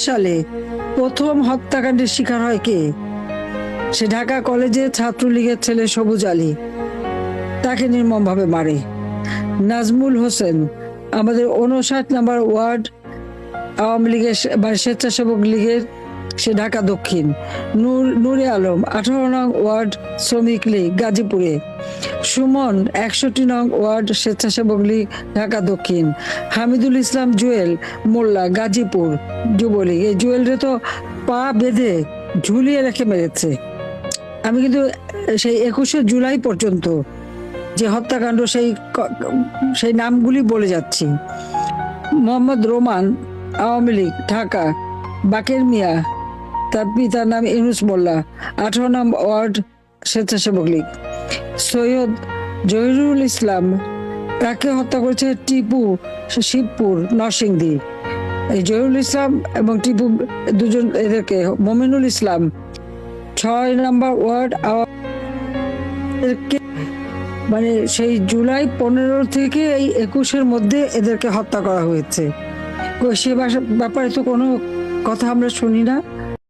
সালে প্রথম হত্যাকাণ্ডের শিকার হয় কে? সে ঢাকা কলেজে ছাত্রলীগের ছেলে সবুজ আলী, তাকে নির্মমভাবে মারে। নাজমুল হোসেন আমাদের 59 নম্বর ওয়ার্ড আওয়ামী লীগের স্বেচ্ছাসেবক লীগের, সে ঢাকা দক্ষিণ। নূরে আলম 18 নং ওয়ার্ড শ্রমিক লীগ গাজীপুরে। সুমন 61 নং ওয়ার্ড স্বেচ্ছাসেবক লীগ ঢাকা দক্ষিণ। হামিদুল ইসলাম জুয়েল মোল্লা গাজীপুর যুবলীগ। এই জুয়েলরে তো পা বেঁধে ঝুলিয়ে রেখে মেরেছে। আমি কিন্তু সেই 21শে জুলাই পর্যন্ত যে হত্যাকাণ্ড সেই নামগুলি বলে যাচ্ছি। মোহাম্মদ রোমান আওয়ামী লীগ ঢাকা, বাকের মিয়া তার পিতার নাম ইউনুস মোল্লা 18 নম্বর ওয়ার্ড স্বেচ্ছাসেবক লীগ। সৈয়দ জহিরুল ইসলাম, তাকে হত্যা করেছে টিপু শিবপুর নরসিংদী। এই জহিরুল ইসলাম এবং টিপু দুজন, এদেরকে মমিনুল ইসলাম 6 নম্বর ওয়ার্ড মানে সেই জুলাই 15 থেকে এই 21-এর মধ্যে এদেরকে হত্যা করা হয়েছে। সে ব্যাপারে তো কোনো কথা আমরা শুনি না।